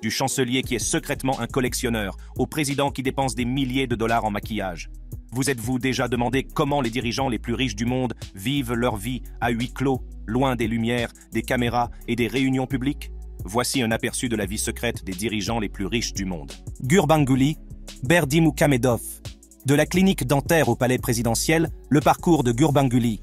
du chancelier qui est secrètement un collectionneur, au président qui dépense des milliers de dollars en maquillage. Vous êtes-vous déjà demandé comment les dirigeants les plus riches du monde vivent leur vie à huis clos, loin des lumières, des caméras et des réunions publiques? Voici un aperçu de la vie secrète des dirigeants les plus riches du monde. Gurbanguly, Berdimuhamedov. De la clinique dentaire au palais présidentiel, le parcours de Gurbanguly.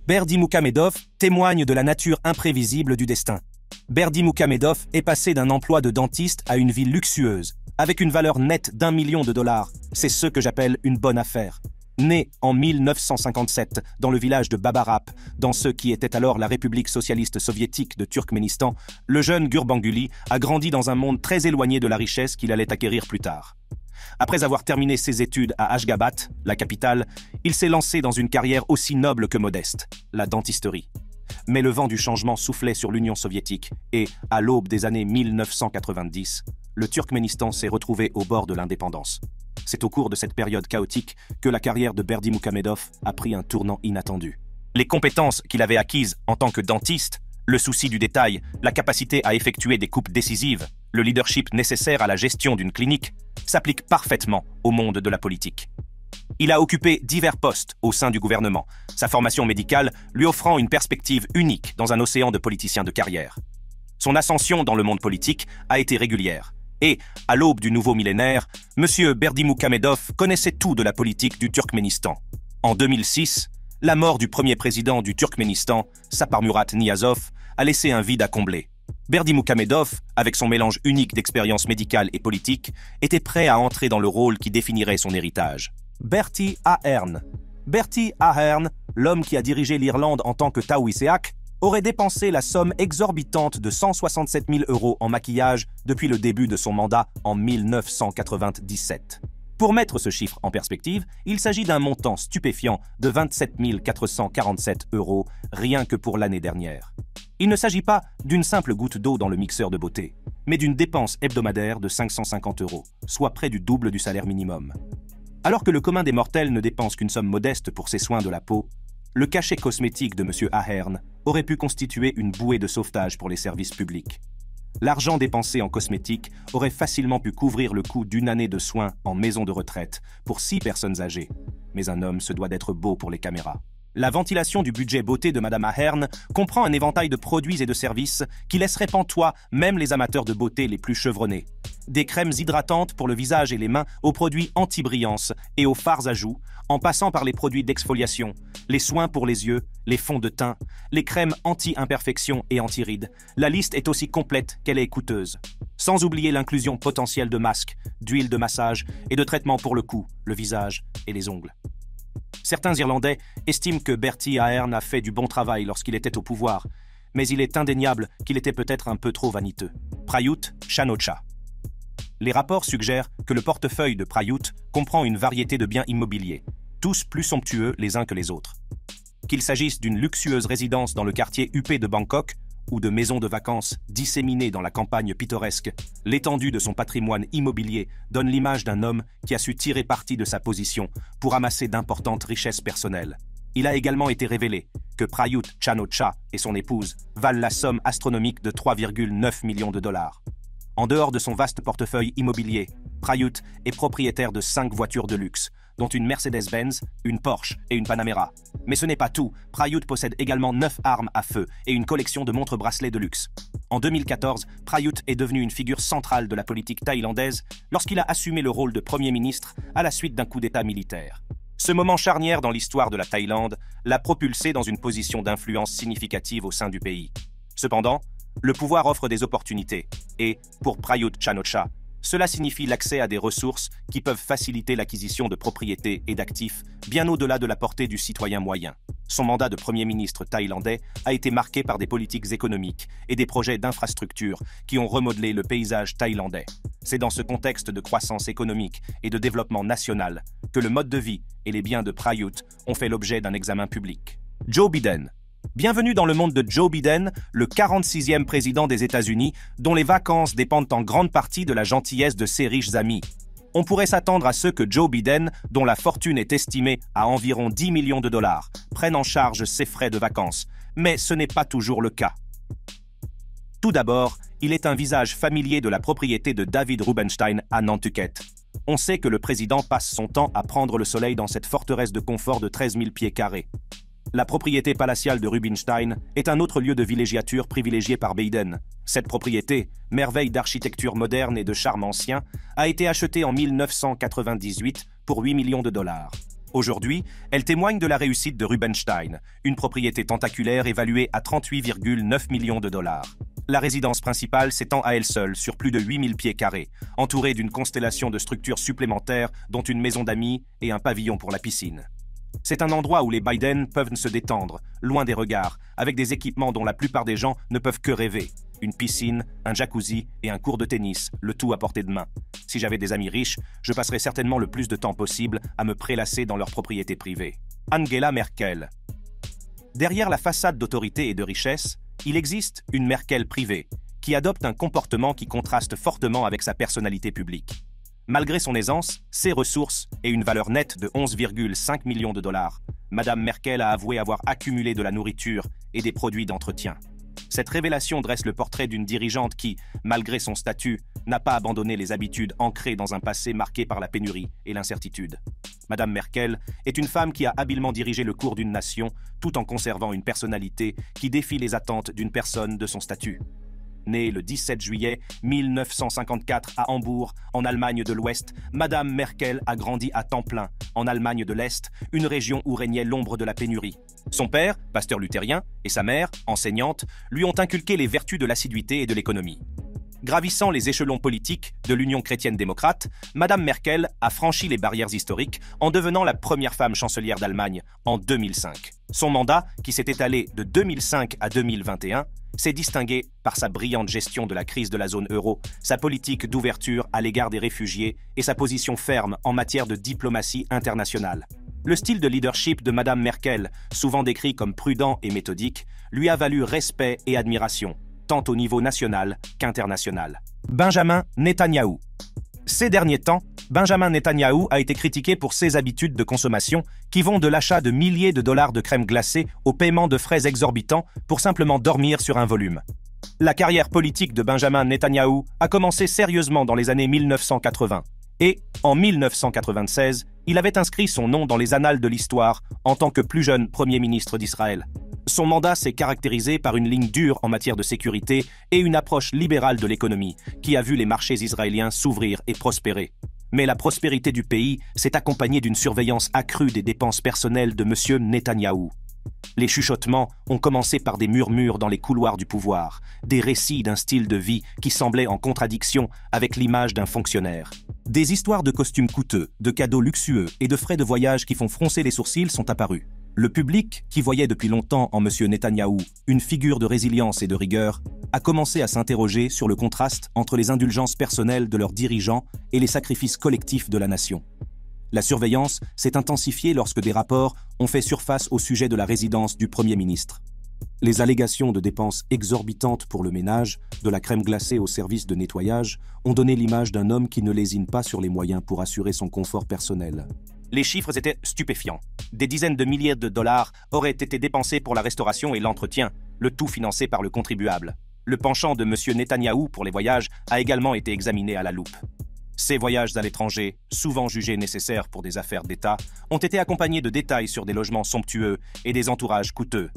Berdimuhamedov témoigne de la nature imprévisible du destin. Berdimuhamedov est passé d'un emploi de dentiste à une vie luxueuse, avec une valeur nette d'1 million de dollars. C'est ce que j'appelle une bonne affaire. Né en 1957 dans le village de Babarap, dans ce qui était alors la République socialiste soviétique de Turkménistan, le jeune Gurbanguly a grandi dans un monde très éloigné de la richesse qu'il allait acquérir plus tard. Après avoir terminé ses études à Ashgabat, la capitale, il s'est lancé dans une carrière aussi noble que modeste, la dentisterie. Mais le vent du changement soufflait sur l'Union soviétique et, à l'aube des années 1990, le Turkménistan s'est retrouvé au bord de l'indépendance. C'est au cours de cette période chaotique que la carrière de Berdimuhamedov a pris un tournant inattendu. Les compétences qu'il avait acquises en tant que dentiste, le souci du détail, la capacité à effectuer des coupes décisives, le leadership nécessaire à la gestion d'une clinique, s'appliquent parfaitement au monde de la politique. Il a occupé divers postes au sein du gouvernement, sa formation médicale lui offrant une perspective unique dans un océan de politiciens de carrière. Son ascension dans le monde politique a été régulière. Et, à l'aube du nouveau millénaire, M. Berdimuhamedov connaissait tout de la politique du Turkménistan. En 2006, la mort du premier président du Turkménistan, Saparmurat Niyazov, a laissé un vide à combler. Berdimuhamedov, avec son mélange unique d'expérience médicale et politique, était prêt à entrer dans le rôle qui définirait son héritage. Bertie Ahern. Bertie Ahern, l'homme qui a dirigé l'Irlande en tant que Taoiseach, aurait dépensé la somme exorbitante de 167 000 € en maquillage depuis le début de son mandat en 1997. Pour mettre ce chiffre en perspective, il s'agit d'un montant stupéfiant de 27 447 € rien que pour l'année dernière. Il ne s'agit pas d'une simple goutte d'eau dans le mixeur de beauté, mais d'une dépense hebdomadaire de 550 €, soit près du double du salaire minimum. Alors que le commun des mortels ne dépense qu'une somme modeste pour ses soins de la peau, le cachet cosmétique de M. Ahern aurait pu constituer une bouée de sauvetage pour les services publics. L'argent dépensé en cosmétiques aurait facilement pu couvrir le coût d'une année de soins en maison de retraite pour 6 personnes âgées. Mais un homme se doit d'être beau pour les caméras. La ventilation du budget beauté de Mme Ahern comprend un éventail de produits et de services qui laisseraient pantois même les amateurs de beauté les plus chevronnés. Des crèmes hydratantes pour le visage et les mains aux produits anti-brillance et aux fards à joues, en passant par les produits d'exfoliation, les soins pour les yeux, les fonds de teint, les crèmes anti-imperfection et anti-rides. La liste est aussi complète qu'elle est coûteuse. Sans oublier l'inclusion potentielle de masques, d'huile de massage et de traitements pour le cou, le visage et les ongles. Certains Irlandais estiment que Bertie Ahern a fait du bon travail lorsqu'il était au pouvoir, mais il est indéniable qu'il était peut-être un peu trop vaniteux. Prayut Chan-o-cha. Les rapports suggèrent que le portefeuille de Prayut comprend une variété de biens immobiliers, tous plus somptueux les uns que les autres. Qu'il s'agisse d'une luxueuse résidence dans le quartier huppé de Bangkok ou de maisons de vacances disséminées dans la campagne pittoresque, l'étendue de son patrimoine immobilier donne l'image d'un homme qui a su tirer parti de sa position pour amasser d'importantes richesses personnelles. Il a également été révélé que Prayut Chan-o-cha et son épouse valent la somme astronomique de 3,9 millions de dollars. En dehors de son vaste portefeuille immobilier, Prayut est propriétaire de 5 voitures de luxe, dont une Mercedes-Benz, une Porsche et une Panamera. Mais ce n'est pas tout, Prayut possède également 9 armes à feu et une collection de montres-bracelets de luxe. En 2014, Prayut est devenu une figure centrale de la politique thaïlandaise lorsqu'il a assumé le rôle de Premier ministre à la suite d'un coup d'État militaire. Ce moment charnière dans l'histoire de la Thaïlande l'a propulsé dans une position d'influence significative au sein du pays. Cependant, le pouvoir offre des opportunités et, pour Prayut Chan-o-cha, cela signifie l'accès à des ressources qui peuvent faciliter l'acquisition de propriétés et d'actifs bien au-delà de la portée du citoyen moyen. Son mandat de Premier ministre thaïlandais a été marqué par des politiques économiques et des projets d'infrastructures qui ont remodelé le paysage thaïlandais. C'est dans ce contexte de croissance économique et de développement national que le mode de vie et les biens de Prayut ont fait l'objet d'un examen public. Joe Biden. Bienvenue dans le monde de Joe Biden, le 46e président des États-Unis, dont les vacances dépendent en grande partie de la gentillesse de ses riches amis. On pourrait s'attendre à ce que Joe Biden, dont la fortune est estimée à environ 10 millions de dollars, prenne en charge ses frais de vacances. Mais ce n'est pas toujours le cas. Tout d'abord, il est un visage familier de la propriété de David Rubenstein à Nantucket. On sait que le président passe son temps à prendre le soleil dans cette forteresse de confort de 13 000 pieds carrés. La propriété palatiale de Rubenstein est un autre lieu de villégiature privilégié par Biden. Cette propriété, merveille d'architecture moderne et de charme ancien, a été achetée en 1998 pour 8 millions de dollars. Aujourd'hui, elle témoigne de la réussite de Rubenstein, une propriété tentaculaire évaluée à 38,9 millions de dollars. La résidence principale s'étend à elle seule sur plus de 8000 pieds carrés, entourée d'une constellation de structures supplémentaires dont une maison d'amis et un pavillon pour la piscine. C'est un endroit où les Biden peuvent se détendre, loin des regards, avec des équipements dont la plupart des gens ne peuvent que rêver. Une piscine, un jacuzzi et un court de tennis, le tout à portée de main. Si j'avais des amis riches, je passerais certainement le plus de temps possible à me prélasser dans leur propriété privée. Angela Merkel. Derrière la façade d'autorité et de richesse, il existe une Merkel privée, qui adopte un comportement qui contraste fortement avec sa personnalité publique. Malgré son aisance, ses ressources et une valeur nette de 11,5 millions de dollars, Madame Merkel a avoué avoir accumulé de la nourriture et des produits d'entretien. Cette révélation dresse le portrait d'une dirigeante qui, malgré son statut, n'a pas abandonné les habitudes ancrées dans un passé marqué par la pénurie et l'incertitude. Madame Merkel est une femme qui a habilement dirigé le cours d'une nation tout en conservant une personnalité qui défie les attentes d'une personne de son statut. Née le 17 juillet 1954 à Hambourg, en Allemagne de l'Ouest, Madame Merkel a grandi à temps plein, en Allemagne de l'Est, une région où régnait l'ombre de la pénurie. Son père, pasteur luthérien, et sa mère, enseignante, lui ont inculqué les vertus de l'assiduité et de l'économie. Gravissant les échelons politiques de l'Union chrétienne-démocrate, Madame Merkel a franchi les barrières historiques en devenant la première femme chancelière d'Allemagne en 2005. Son mandat, qui s'est étalé de 2005 à 2021, s'est distingué par sa brillante gestion de la crise de la zone euro, sa politique d'ouverture à l'égard des réfugiés et sa position ferme en matière de diplomatie internationale. Le style de leadership de Madame Merkel, souvent décrit comme prudent et méthodique, lui a valu respect et admiration, tant au niveau national qu'international. Benjamin Netanyahou. Ces derniers temps, Benjamin Netanyahou a été critiqué pour ses habitudes de consommation qui vont de l'achat de milliers de dollars de crème glacée au paiement de frais exorbitants pour simplement dormir sur un volume. La carrière politique de Benjamin Netanyahou a commencé sérieusement dans les années 1980 et, en 1996, il avait inscrit son nom dans les annales de l'histoire en tant que plus jeune Premier ministre d'Israël. Son mandat s'est caractérisé par une ligne dure en matière de sécurité et une approche libérale de l'économie, qui a vu les marchés israéliens s'ouvrir et prospérer. Mais la prospérité du pays s'est accompagnée d'une surveillance accrue des dépenses personnelles de M. Netanyahou. Les chuchotements ont commencé par des murmures dans les couloirs du pouvoir, des récits d'un style de vie qui semblait en contradiction avec l'image d'un fonctionnaire. Des histoires de costumes coûteux, de cadeaux luxueux et de frais de voyage qui font froncer les sourcils sont apparues. Le public, qui voyait depuis longtemps en M. Netanyahou une figure de résilience et de rigueur, a commencé à s'interroger sur le contraste entre les indulgences personnelles de leurs dirigeants et les sacrifices collectifs de la nation. La surveillance s'est intensifiée lorsque des rapports ont fait surface au sujet de la résidence du Premier ministre. Les allégations de dépenses exorbitantes pour le ménage, de la crème glacée au service de nettoyage, ont donné l'image d'un homme qui ne lésine pas sur les moyens pour assurer son confort personnel. Les chiffres étaient stupéfiants. Des dizaines de milliers de dollars auraient été dépensés pour la restauration et l'entretien, le tout financé par le contribuable. Le penchant de M. Netanyahou pour les voyages a également été examiné à la loupe. Ces voyages à l'étranger, souvent jugés nécessaires pour des affaires d'État, ont été accompagnés de détails sur des logements somptueux et des entourages coûteux.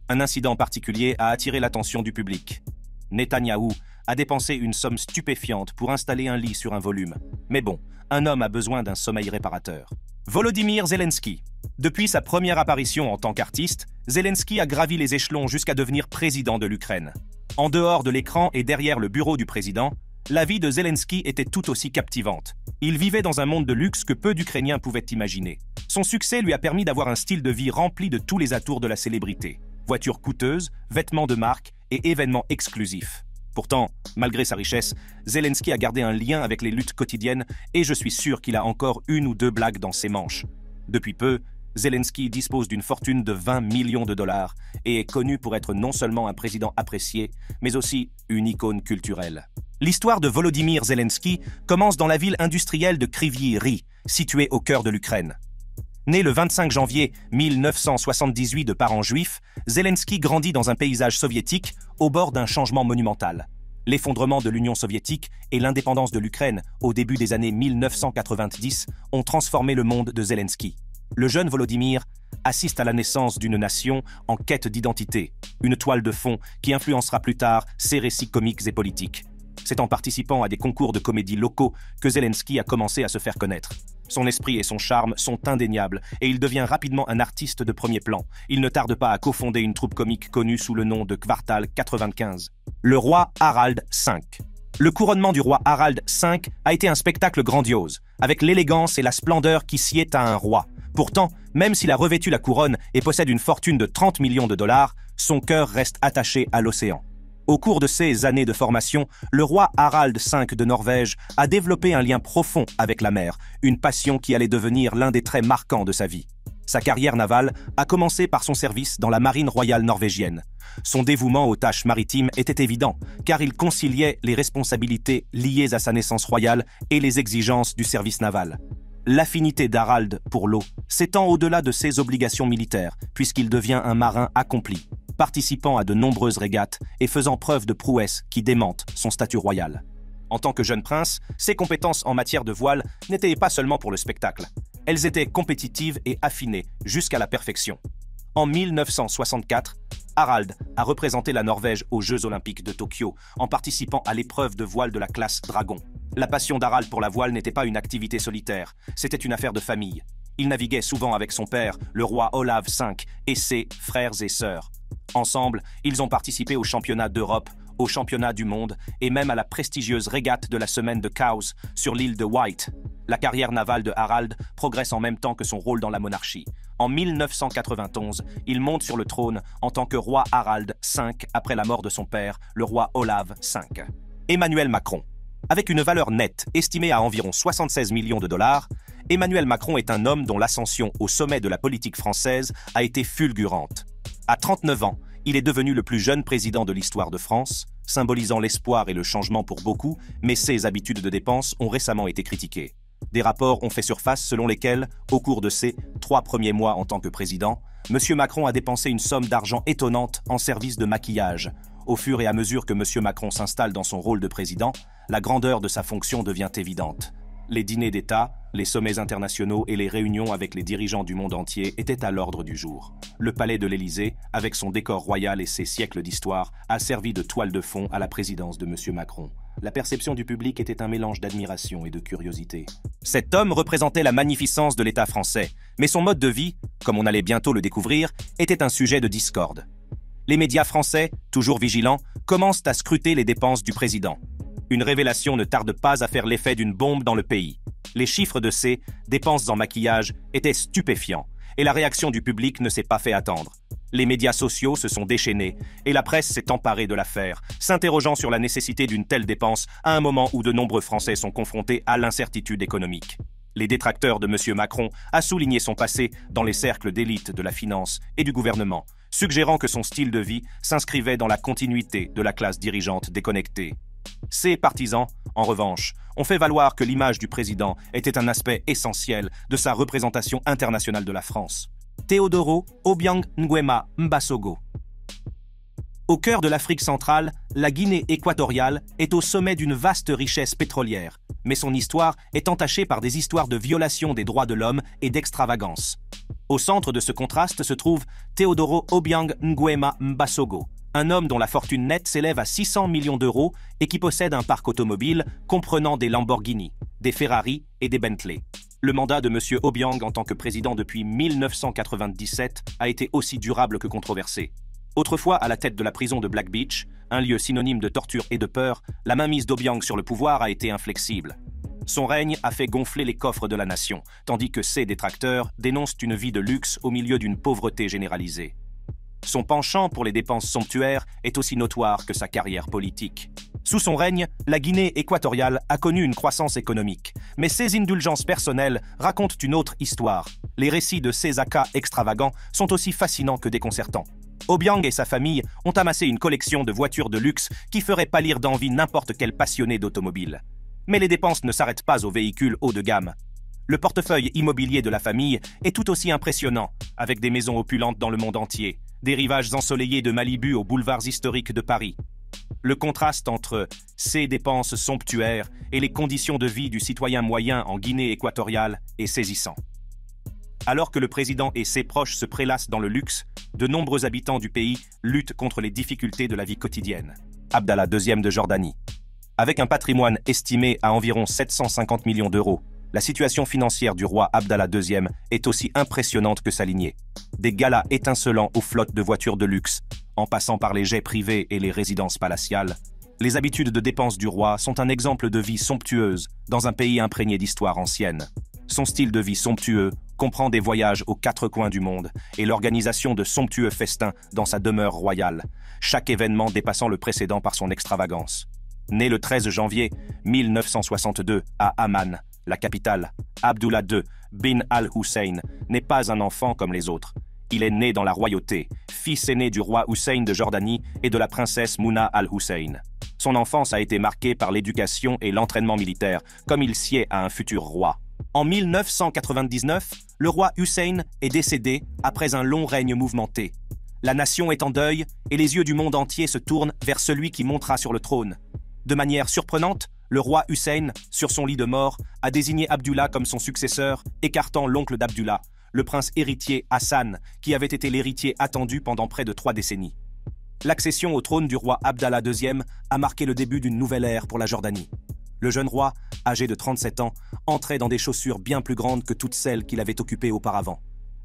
Un incident particulier a attiré l'attention du public. Netanyahou a dépensé une somme stupéfiante pour installer un lit sur un volume. Mais bon, un homme a besoin d'un sommeil réparateur. Volodymyr Zelensky. Depuis sa première apparition en tant qu'artiste, Zelensky a gravi les échelons jusqu'à devenir président de l'Ukraine. En dehors de l'écran et derrière le bureau du président, la vie de Zelensky était tout aussi captivante. Il vivait dans un monde de luxe que peu d'Ukrainiens pouvaient imaginer. Son succès lui a permis d'avoir un style de vie rempli de tous les atours de la célébrité. Voitures coûteuses, vêtements de marque et événements exclusifs. Pourtant, malgré sa richesse, Zelensky a gardé un lien avec les luttes quotidiennes et je suis sûr qu'il a encore une ou deux blagues dans ses manches. Depuis peu, Zelensky dispose d'une fortune de 20 millions de dollars et est connu pour être non seulement un président apprécié, mais aussi une icône culturelle. L'histoire de Volodymyr Zelensky commence dans la ville industrielle de Kryvyi Rih, située au cœur de l'Ukraine. Né le 25 janvier 1978 de parents juifs, Zelensky grandit dans un paysage soviétique au bord d'un changement monumental. L'effondrement de l'Union soviétique et l'indépendance de l'Ukraine au début des années 1990 ont transformé le monde de Zelensky. Le jeune Volodymyr assiste à la naissance d'une nation en quête d'identité, une toile de fond qui influencera plus tard ses récits comiques et politiques. C'est en participant à des concours de comédie locaux que Zelensky a commencé à se faire connaître. Son esprit et son charme sont indéniables et il devient rapidement un artiste de premier plan. Il ne tarde pas à cofonder une troupe comique connue sous le nom de Kvartal 95. Le roi Harald V. Le couronnement du roi Harald V a été un spectacle grandiose, avec l'élégance et la splendeur qui sied à un roi. Pourtant, même s'il a revêtu la couronne et possède une fortune de 30 millions de dollars, son cœur reste attaché à l'océan. Au cours de ses années de formation, le roi Harald V de Norvège a développé un lien profond avec la mer, une passion qui allait devenir l'un des traits marquants de sa vie. Sa carrière navale a commencé par son service dans la marine royale norvégienne. Son dévouement aux tâches maritimes était évident, car il conciliait les responsabilités liées à sa naissance royale et les exigences du service naval. L'affinité d'Harald pour l'eau s'étend au-delà de ses obligations militaires, puisqu'il devient un marin accompli, participant à de nombreuses régates et faisant preuve de prouesse qui démentent son statut royal. En tant que jeune prince, ses compétences en matière de voile n'étaient pas seulement pour le spectacle. Elles étaient compétitives et affinées jusqu'à la perfection. En 1964, Harald a représenté la Norvège aux Jeux Olympiques de Tokyo en participant à l'épreuve de voile de la classe Dragon. La passion d'Harald pour la voile n'était pas une activité solitaire, c'était une affaire de famille. Il naviguait souvent avec son père, le roi Olav V, et ses frères et sœurs. Ensemble, ils ont participé aux championnats d'Europe, aux championnats du monde et même à la prestigieuse régate de la semaine de Cowes sur l'île de Wight. La carrière navale de Harald progresse en même temps que son rôle dans la monarchie. En 1991, il monte sur le trône en tant que roi Harald V après la mort de son père, le roi Olav V. Emmanuel Macron. Avec une valeur nette estimée à environ 76 millions de dollars, Emmanuel Macron est un homme dont l'ascension au sommet de la politique française a été fulgurante. À 39 ans, il est devenu le plus jeune président de l'histoire de France, symbolisant l'espoir et le changement pour beaucoup, mais ses habitudes de dépenses ont récemment été critiquées. Des rapports ont fait surface selon lesquels, au cours de ses 3 premiers mois en tant que président, M. Macron a dépensé une somme d'argent étonnante en services de maquillage. Au fur et à mesure que M. Macron s'installe dans son rôle de président, la grandeur de sa fonction devient évidente. Les dîners d'État, les sommets internationaux et les réunions avec les dirigeants du monde entier étaient à l'ordre du jour. Le palais de l'Élysée, avec son décor royal et ses siècles d'histoire, a servi de toile de fond à la présidence de M. Macron. La perception du public était un mélange d'admiration et de curiosité. Cet homme représentait la magnificence de l'État français, mais son mode de vie, comme on allait bientôt le découvrir, était un sujet de discorde. Les médias français, toujours vigilants, commencent à scruter les dépenses du président. Une révélation ne tarde pas à faire l'effet d'une bombe dans le pays. Les chiffres de ces dépenses en maquillage étaient stupéfiants, et la réaction du public ne s'est pas fait attendre. Les médias sociaux se sont déchaînés, et la presse s'est emparée de l'affaire, s'interrogeant sur la nécessité d'une telle dépense à un moment où de nombreux Français sont confrontés à l'incertitude économique. Les détracteurs de M. Macron a souligné son passé dans les cercles d'élite de la finance et du gouvernement, suggérant que son style de vie s'inscrivait dans la continuité de la classe dirigeante déconnectée. Ses partisans, en revanche, ont fait valoir que l'image du président était un aspect essentiel de sa représentation internationale de la France. Teodoro Obiang Nguema Mbasogo. Au cœur de l'Afrique centrale, la Guinée équatoriale est au sommet d'une vaste richesse pétrolière, mais son histoire est entachée par des histoires de violation des droits de l'homme et d'extravagance. Au centre de ce contraste se trouve Teodoro Obiang Nguema Mbasogo, un homme dont la fortune nette s'élève à 600 millions d'euros et qui possède un parc automobile comprenant des Lamborghini, des Ferrari et des Bentley. Le mandat de M. Obiang en tant que président depuis 1997 a été aussi durable que controversé. Autrefois à la tête de la prison de Black Beach, un lieu synonyme de torture et de peur, la mainmise d'Obiang sur le pouvoir a été inflexible. Son règne a fait gonfler les coffres de la nation, tandis que ses détracteurs dénoncent une vie de luxe au milieu d'une pauvreté généralisée. Son penchant pour les dépenses somptuaires est aussi notoire que sa carrière politique. Sous son règne, la Guinée équatoriale a connu une croissance économique, mais ses indulgences personnelles racontent une autre histoire. Les récits de ses acas extravagants sont aussi fascinants que déconcertants. Obiang et sa famille ont amassé une collection de voitures de luxe qui ferait pâlir d'envie n'importe quel passionné d'automobile. Mais les dépenses ne s'arrêtent pas aux véhicules haut de gamme. Le portefeuille immobilier de la famille est tout aussi impressionnant, avec des maisons opulentes dans le monde entier, des rivages ensoleillés de Malibu aux boulevards historiques de Paris. Le contraste entre ces dépenses somptuaires et les conditions de vie du citoyen moyen en Guinée équatoriale est saisissant. Alors que le président et ses proches se prélassent dans le luxe, de nombreux habitants du pays luttent contre les difficultés de la vie quotidienne. Abdallah II de Jordanie. Avec un patrimoine estimé à environ 750 millions d'euros, la situation financière du roi Abdallah II est aussi impressionnante que sa lignée. Des galas étincelants aux flottes de voitures de luxe, en passant par les jets privés et les résidences palatiales, les habitudes de dépenses du roi sont un exemple de vie somptueuse dans un pays imprégné d'histoire ancienne. Son style de vie somptueux comprend des voyages aux quatre coins du monde et l'organisation de somptueux festins dans sa demeure royale, chaque événement dépassant le précédent par son extravagance. Né le 13 janvier 1962 à Amman, la capitale, Abdullah II bin al-Hussein n'est pas un enfant comme les autres. Il est né dans la royauté, fils aîné du roi Hussein de Jordanie et de la princesse Mouna al-Hussein. Son enfance a été marquée par l'éducation et l'entraînement militaire, comme il sied à un futur roi. En 1999, le roi Hussein est décédé après un long règne mouvementé. La nation est en deuil et les yeux du monde entier se tournent vers celui qui montera sur le trône. De manière surprenante, le roi Hussein, sur son lit de mort, a désigné Abdullah comme son successeur, écartant l'oncle d'Abdullah, le prince héritier Hassan, qui avait été l'héritier attendu pendant près de 3 décennies. L'accession au trône du roi Abdallah II a marqué le début d'une nouvelle ère pour la Jordanie. Le jeune roi, âgé de 37 ans, entrait dans des chaussures bien plus grandes que toutes celles qu'il avait occupées auparavant.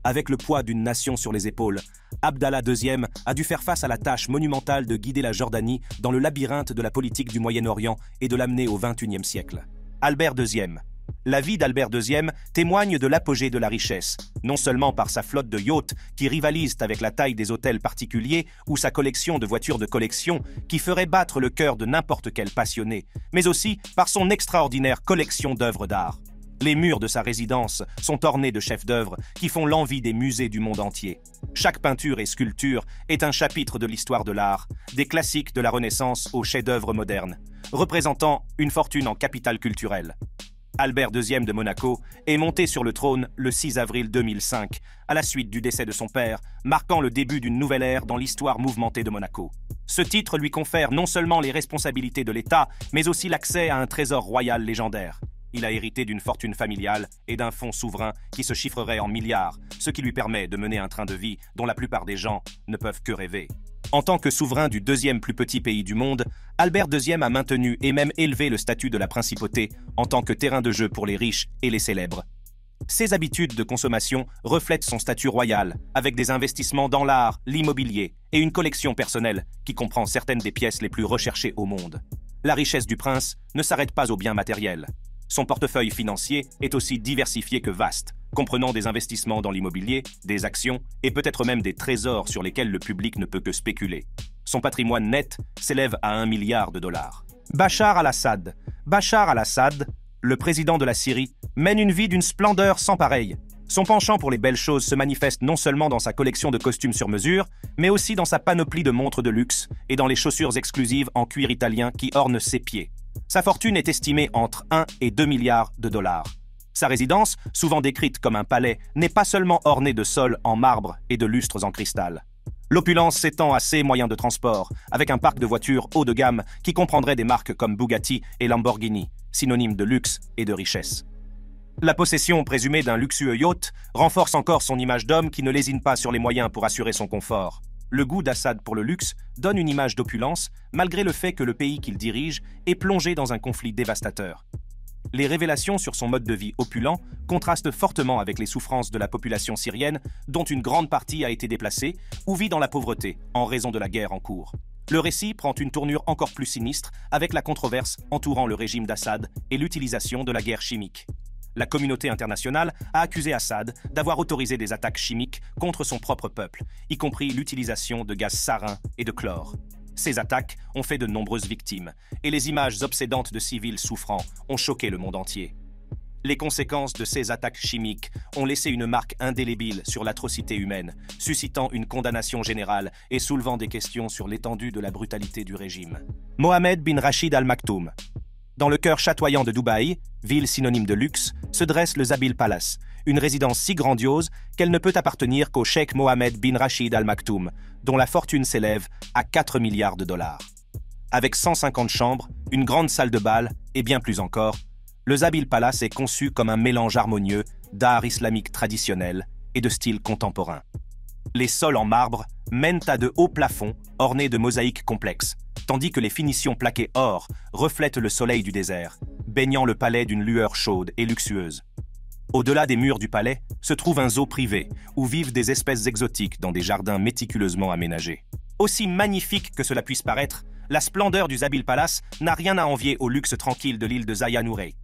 Avec le poids d'une nation sur les épaules, Abdallah II a dû faire face à la tâche monumentale de guider la Jordanie dans le labyrinthe de la politique du Moyen-Orient et de l'amener au XXIe siècle. Albert II. La vie d'Albert II témoigne de l'apogée de la richesse, non seulement par sa flotte de yachts qui rivalisent avec la taille des hôtels particuliers ou sa collection de voitures de collection qui ferait battre le cœur de n'importe quel passionné, mais aussi par son extraordinaire collection d'œuvres d'art. Les murs de sa résidence sont ornés de chefs-d'œuvre qui font l'envie des musées du monde entier. Chaque peinture et sculpture est un chapitre de l'histoire de l'art, des classiques de la Renaissance aux chefs-d'œuvre modernes, représentant une fortune en capital culturel. Albert II de Monaco est monté sur le trône le 6 avril 2005, à la suite du décès de son père, marquant le début d'une nouvelle ère dans l'histoire mouvementée de Monaco. Ce titre lui confère non seulement les responsabilités de l'État, mais aussi l'accès à un trésor royal légendaire. Il a hérité d'une fortune familiale et d'un fonds souverain qui se chiffrerait en milliards, ce qui lui permet de mener un train de vie dont la plupart des gens ne peuvent que rêver. En tant que souverain du deuxième plus petit pays du monde, Albert II a maintenu et même élevé le statut de la principauté en tant que terrain de jeu pour les riches et les célèbres. Ses habitudes de consommation reflètent son statut royal, avec des investissements dans l'art, l'immobilier et une collection personnelle qui comprend certaines des pièces les plus recherchées au monde. La richesse du prince ne s'arrête pas aux biens matériels. Son portefeuille financier est aussi diversifié que vaste, comprenant des investissements dans l'immobilier, des actions et peut-être même des trésors sur lesquels le public ne peut que spéculer. Son patrimoine net s'élève à 1 milliard de dollars. Bachar al-Assad. Bachar al-Assad, le président de la Syrie, mène une vie d'une splendeur sans pareille. Son penchant pour les belles choses se manifeste non seulement dans sa collection de costumes sur mesure, mais aussi dans sa panoplie de montres de luxe et dans les chaussures exclusives en cuir italien qui ornent ses pieds. Sa fortune est estimée entre 1 et 2 milliards de dollars. Sa résidence, souvent décrite comme un palais, n'est pas seulement ornée de sols en marbre et de lustres en cristal. L'opulence s'étend à ses moyens de transport, avec un parc de voitures haut de gamme qui comprendrait des marques comme Bugatti et Lamborghini, synonymes de luxe et de richesse. La possession présumée d'un luxueux yacht renforce encore son image d'homme qui ne lésine pas sur les moyens pour assurer son confort. Le goût d'Assad pour le luxe donne une image d'opulence, malgré le fait que le pays qu'il dirige est plongé dans un conflit dévastateur. Les révélations sur son mode de vie opulent contrastent fortement avec les souffrances de la population syrienne, dont une grande partie a été déplacée ou vit dans la pauvreté en raison de la guerre en cours. Le récit prend une tournure encore plus sinistre avec la controverse entourant le régime d'Assad et l'utilisation de la guerre chimique. La communauté internationale a accusé Assad d'avoir autorisé des attaques chimiques contre son propre peuple, y compris l'utilisation de gaz sarin et de chlore. Ces attaques ont fait de nombreuses victimes, et les images obsédantes de civils souffrant ont choqué le monde entier. Les conséquences de ces attaques chimiques ont laissé une marque indélébile sur l'atrocité humaine, suscitant une condamnation générale et soulevant des questions sur l'étendue de la brutalité du régime. Mohamed bin Rachid Al Maktoum. Dans le cœur chatoyant de Dubaï, ville synonyme de luxe, se dresse le Zabil Palace, une résidence si grandiose qu'elle ne peut appartenir qu'au cheikh Mohamed bin Rachid Al Maktoum, dont la fortune s'élève à 4 milliards de dollars. Avec 150 chambres, une grande salle de bal et bien plus encore, le Zabeel Palace est conçu comme un mélange harmonieux d'art islamique traditionnel et de style contemporain. Les sols en marbre mènent à de hauts plafonds ornés de mosaïques complexes, tandis que les finitions plaquées or reflètent le soleil du désert, baignant le palais d'une lueur chaude et luxueuse. Au-delà des murs du palais se trouve un zoo privé où vivent des espèces exotiques dans des jardins méticuleusement aménagés. Aussi magnifique que cela puisse paraître, la splendeur du Zabeel Palace n'a rien à envier au luxe tranquille de l'île de Zaya Nourey.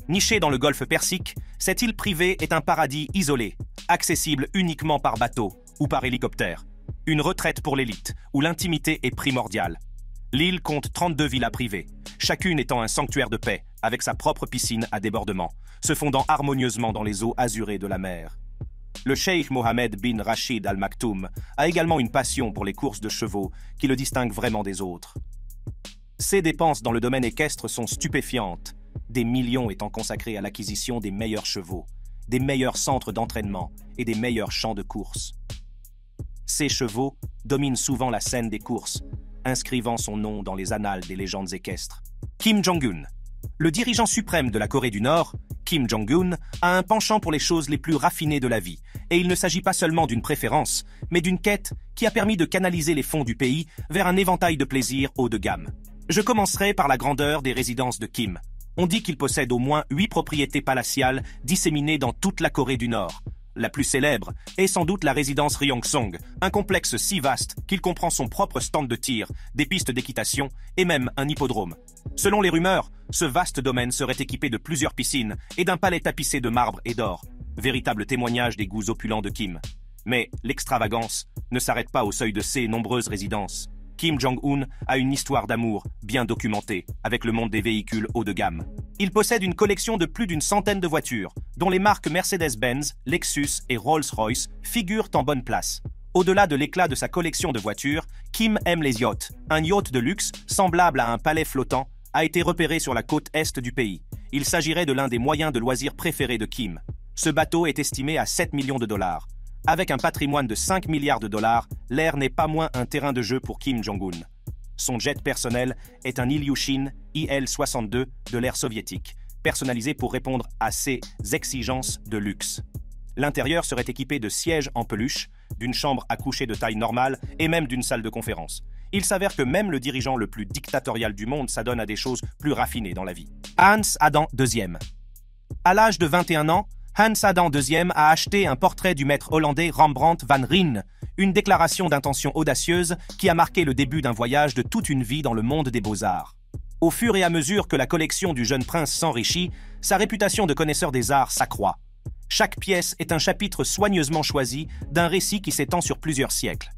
Nichée dans le golfe Persique, cette île privée est un paradis isolé, accessible uniquement par bateau ou par hélicoptère. Une retraite pour l'élite, où l'intimité est primordiale. L'île compte 32 villas privées, chacune étant un sanctuaire de paix, avec sa propre piscine à débordement, se fondant harmonieusement dans les eaux azurées de la mer. Le cheikh Mohammed bin Rachid Al Maktoum a également une passion pour les courses de chevaux qui le distingue vraiment des autres. Ses dépenses dans le domaine équestre sont stupéfiantes, des millions étant consacrés à l'acquisition des meilleurs chevaux, des meilleurs centres d'entraînement et des meilleurs champs de course. Ces chevaux dominent souvent la scène des courses, inscrivant son nom dans les annales des légendes équestres. Kim Jong-un. Le dirigeant suprême de la Corée du Nord, Kim Jong-un, a un penchant pour les choses les plus raffinées de la vie, et il ne s'agit pas seulement d'une préférence, mais d'une quête qui a permis de canaliser les fonds du pays vers un éventail de plaisirs haut de gamme. Je commencerai par la grandeur des résidences de Kim. On dit qu'il possède au moins 8 propriétés palatiales disséminées dans toute la Corée du Nord. La plus célèbre est sans doute la résidence Ryongsong, un complexe si vaste qu'il comprend son propre stand de tir, des pistes d'équitation et même un hippodrome. Selon les rumeurs, ce vaste domaine serait équipé de plusieurs piscines et d'un palais tapissé de marbre et d'or, véritable témoignage des goûts opulents de Kim. Mais l'extravagance ne s'arrête pas au seuil de ces nombreuses résidences. Kim Jong-un a une histoire d'amour bien documentée avec le monde des véhicules haut de gamme. Il possède une collection de plus d'une centaine de voitures, dont les marques Mercedes-Benz, Lexus et Rolls-Royce figurent en bonne place. Au-delà de l'éclat de sa collection de voitures, Kim aime les yachts. Un yacht de luxe, semblable à un palais flottant, a été repéré sur la côte est du pays. Il s'agirait de l'un des moyens de loisirs préférés de Kim. Ce bateau est estimé à 7 millions de dollars. Avec un patrimoine de 5 milliards de dollars, l'air n'est pas moins un terrain de jeu pour Kim Jong-un. Son jet personnel est un Ilyushin Il-62 de l'ère soviétique, personnalisé pour répondre à ses exigences de luxe. L'intérieur serait équipé de sièges en peluche, d'une chambre à coucher de taille normale et même d'une salle de conférence. Il s'avère que même le dirigeant le plus dictatorial du monde s'adonne à des choses plus raffinées dans la vie. Hans Adam II. À l'âge de 21 ans, Hans Adam II a acheté un portrait du maître hollandais Rembrandt van Rijn, une déclaration d'intention audacieuse qui a marqué le début d'un voyage de toute une vie dans le monde des beaux-arts. Au fur et à mesure que la collection du jeune prince s'enrichit, sa réputation de connaisseur des arts s'accroît. Chaque pièce est un chapitre soigneusement choisi d'un récit qui s'étend sur plusieurs siècles.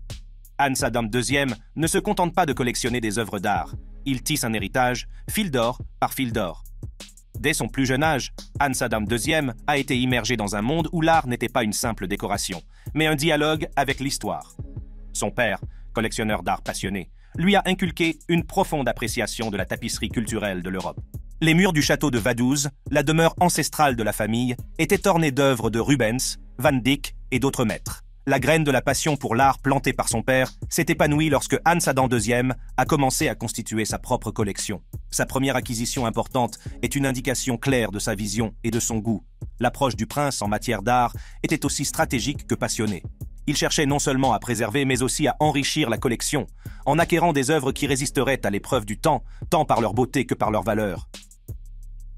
Hans Adam II ne se contente pas de collectionner des œuvres d'art. Il tisse un héritage, fil d'or par fil d'or. Dès son plus jeune âge, Hans Adam II a été immergé dans un monde où l'art n'était pas une simple décoration, mais un dialogue avec l'histoire. Son père, collectionneur d'art passionné, lui a inculqué une profonde appréciation de la tapisserie culturelle de l'Europe. Les murs du château de Vaduz, la demeure ancestrale de la famille, étaient ornés d'œuvres de Rubens, Van Dyck et d'autres maîtres. La graine de la passion pour l'art plantée par son père s'est épanouie lorsque Hans Adam II a commencé à constituer sa propre collection. Sa première acquisition importante est une indication claire de sa vision et de son goût. L'approche du prince en matière d'art était aussi stratégique que passionnée. Il cherchait non seulement à préserver mais aussi à enrichir la collection, en acquérant des œuvres qui résisteraient à l'épreuve du temps, tant par leur beauté que par leur valeur.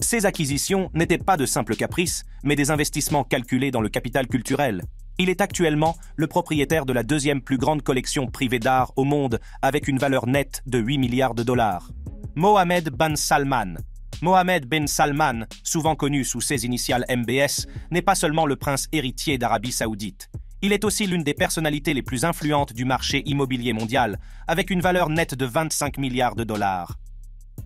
Ces acquisitions n'étaient pas de simples caprices, mais des investissements calculés dans le capital culturel. Il est actuellement le propriétaire de la deuxième plus grande collection privée d'art au monde, avec une valeur nette de 8 milliards de dollars. Mohammed bin Salman. Mohammed bin Salman, souvent connu sous ses initiales MBS, n'est pas seulement le prince héritier d'Arabie Saoudite. Il est aussi l'une des personnalités les plus influentes du marché immobilier mondial, avec une valeur nette de 25 milliards de dollars.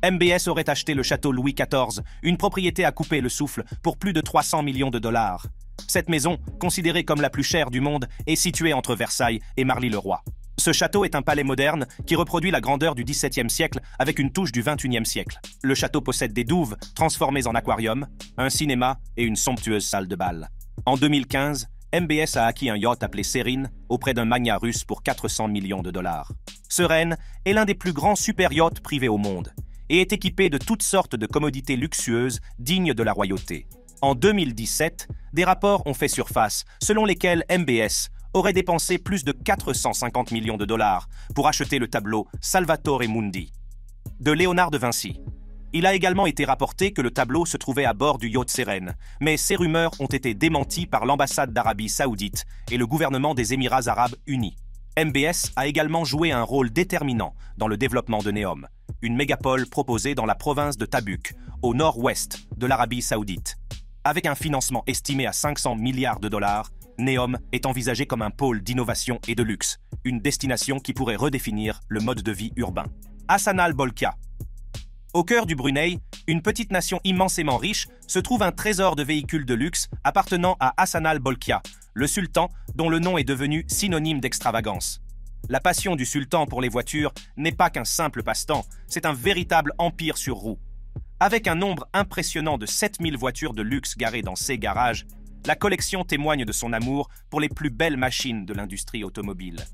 MBS aurait acheté le château Louis XIV, une propriété à couper le souffle, pour plus de 300 millions de dollars. Cette maison, considérée comme la plus chère du monde, est située entre Versailles et Marly-le-Roi. Ce château est un palais moderne qui reproduit la grandeur du XVIIe siècle avec une touche du XXIe siècle. Le château possède des douves transformées en aquarium, un cinéma et une somptueuse salle de bal. En 2015, MBS a acquis un yacht appelé Serin auprès d'un magnat russe pour 400 millions de dollars. Serin est l'un des plus grands super yachts privés au monde et est équipé de toutes sortes de commodités luxueuses dignes de la royauté. En 2017, des rapports ont fait surface selon lesquels MBS aurait dépensé plus de 450 millions de dollars pour acheter le tableau Salvatore Mundi de Léonard de Vinci. Il a également été rapporté que le tableau se trouvait à bord du yacht Sereine, mais ces rumeurs ont été démenties par l'ambassade d'Arabie Saoudite et le gouvernement des Émirats arabes unis. MBS a également joué un rôle déterminant dans le développement de Neom, une mégapole proposée dans la province de Tabuk, au nord-ouest de l'Arabie Saoudite. Avec un financement estimé à 500 milliards de dollars, Neom est envisagé comme un pôle d'innovation et de luxe, une destination qui pourrait redéfinir le mode de vie urbain. Hassan al-Bolkiah. Au cœur du Brunei, une petite nation immensément riche, se trouve un trésor de véhicules de luxe appartenant à Hassan al-Bolkiah, le sultan dont le nom est devenu synonyme d'extravagance. La passion du sultan pour les voitures n'est pas qu'un simple passe-temps, c'est un véritable empire sur roues. Avec un nombre impressionnant de 7000 voitures de luxe garées dans ses garages, la collection témoigne de son amour pour les plus belles machines de l'industrie automobile.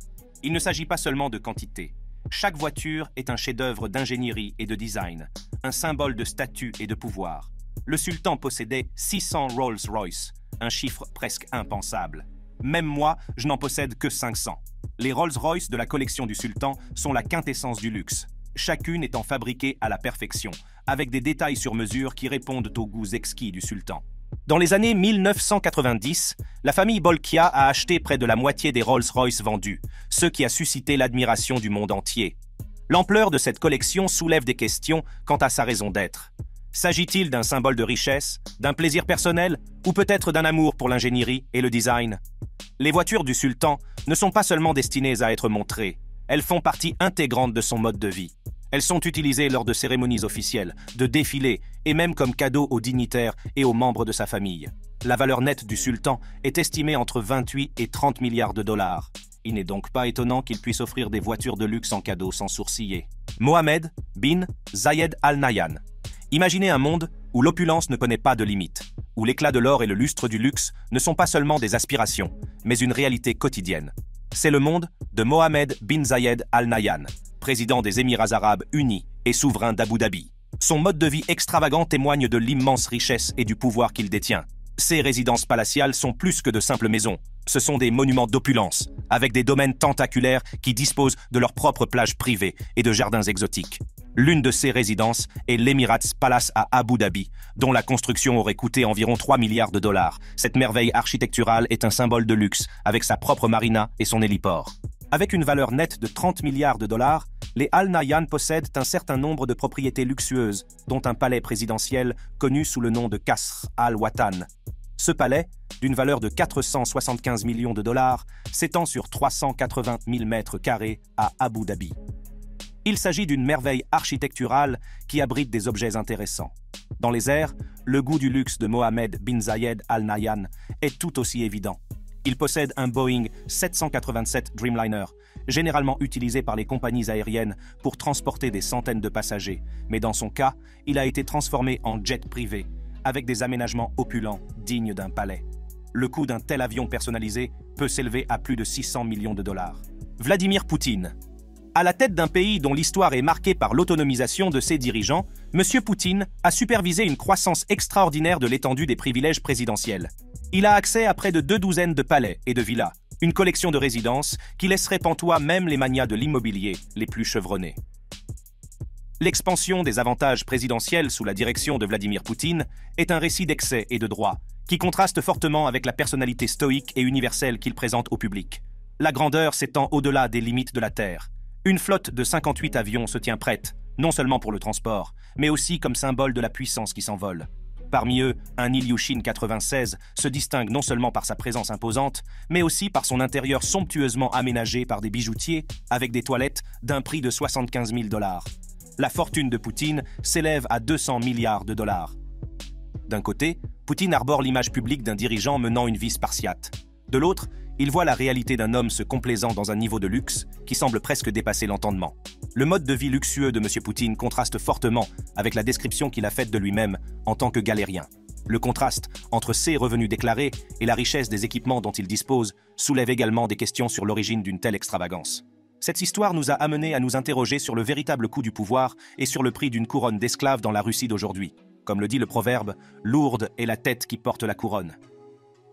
Il ne s'agit pas seulement de quantité. Chaque voiture est un chef-d'œuvre d'ingénierie et de design, un symbole de statut et de pouvoir. Le sultan possédait 600 Rolls-Royce, un chiffre presque impensable. Même moi, je n'en possède que 500. Les Rolls-Royce de la collection du sultan sont la quintessence du luxe, chacune étant fabriquée à la perfection, avec des détails sur mesure qui répondent aux goûts exquis du sultan. Dans les années 1990, la famille Bolkiah a acheté près de la moitié des Rolls-Royce vendus, ce qui a suscité l'admiration du monde entier. L'ampleur de cette collection soulève des questions quant à sa raison d'être. S'agit-il d'un symbole de richesse, d'un plaisir personnel, ou peut-être d'un amour pour l'ingénierie et le design? Les voitures du sultan ne sont pas seulement destinées à être montrées, elles font partie intégrante de son mode de vie. Elles sont utilisées lors de cérémonies officielles, de défilés et même comme cadeaux aux dignitaires et aux membres de sa famille. La valeur nette du sultan est estimée entre 28 et 30 milliards de dollars. Il n'est donc pas étonnant qu'il puisse offrir des voitures de luxe en cadeau sans sourciller. Mohammed bin Zayed Al Nahyan. Imaginez un monde où l'opulence ne connaît pas de limite, où l'éclat de l'or et le lustre du luxe ne sont pas seulement des aspirations, mais une réalité quotidienne. C'est le monde de Mohammed bin Zayed Al Nahyan, président des Émirats arabes unis et souverain d'Abu Dhabi. Son mode de vie extravagant témoigne de l'immense richesse et du pouvoir qu'il détient. Ses résidences palatiales sont plus que de simples maisons. Ce sont des monuments d'opulence, avec des domaines tentaculaires qui disposent de leurs propres plages privées et de jardins exotiques. L'une de ces résidences est l'Emirates Palace à Abu Dhabi, dont la construction aurait coûté environ 3 milliards de dollars. Cette merveille architecturale est un symbole de luxe, avec sa propre marina et son héliport. Avec une valeur nette de 30 milliards de dollars, les Al Nahyan possèdent un certain nombre de propriétés luxueuses, dont un palais présidentiel connu sous le nom de Qasr al-Watan. Ce palais, d'une valeur de 475 millions de dollars, s'étend sur 380 000 mètres carrés à Abu Dhabi. Il s'agit d'une merveille architecturale qui abrite des objets intéressants. Dans les airs, le goût du luxe de Mohammed bin Zayed Al Nahyan est tout aussi évident. Il possède un Boeing 787 Dreamliner, généralement utilisé par les compagnies aériennes pour transporter des centaines de passagers, mais dans son cas, il a été transformé en jet privé, avec des aménagements opulents dignes d'un palais. Le coût d'un tel avion personnalisé peut s'élever à plus de 600 millions de dollars. Vladimir Poutine. À la tête d'un pays dont l'histoire est marquée par l'autonomisation de ses dirigeants, M. Poutine a supervisé une croissance extraordinaire de l'étendue des privilèges présidentiels. Il a accès à près de 2 douzaines de palais et de villas, une collection de résidences qui laisserait pantois même les magnats de l'immobilier les plus chevronnés. L'expansion des avantages présidentiels sous la direction de Vladimir Poutine est un récit d'excès et de droit, qui contraste fortement avec la personnalité stoïque et universelle qu'il présente au public. La grandeur s'étend au-delà des limites de la Terre. Une flotte de 58 avions se tient prête, non seulement pour le transport, mais aussi comme symbole de la puissance qui s'envole. Parmi eux, un Ilyushin 96 se distingue non seulement par sa présence imposante, mais aussi par son intérieur somptueusement aménagé par des bijoutiers avec des toilettes d'un prix de 75 000 dollars. La fortune de Poutine s'élève à 200 milliards de dollars. D'un côté, Poutine arbore l'image publique d'un dirigeant menant une vie spartiate. De l'autre, il voit la réalité d'un homme se complaisant dans un niveau de luxe qui semble presque dépasser l'entendement. Le mode de vie luxueux de M. Poutine contraste fortement avec la description qu'il a faite de lui-même en tant que galérien. Le contraste entre ces revenus déclarés et la richesse des équipements dont ils disposent soulève également des questions sur l'origine d'une telle extravagance. Cette histoire nous a amenés à nous interroger sur le véritable coût du pouvoir et sur le prix d'une couronne d'esclaves dans la Russie d'aujourd'hui. Comme le dit le proverbe, « Lourde est la tête qui porte la couronne ».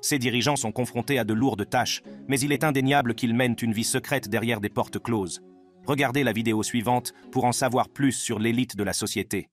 Ces dirigeants sont confrontés à de lourdes tâches, mais il est indéniable qu'ils mènent une vie secrète derrière des portes closes. Regardez la vidéo suivante pour en savoir plus sur l'élite de la société.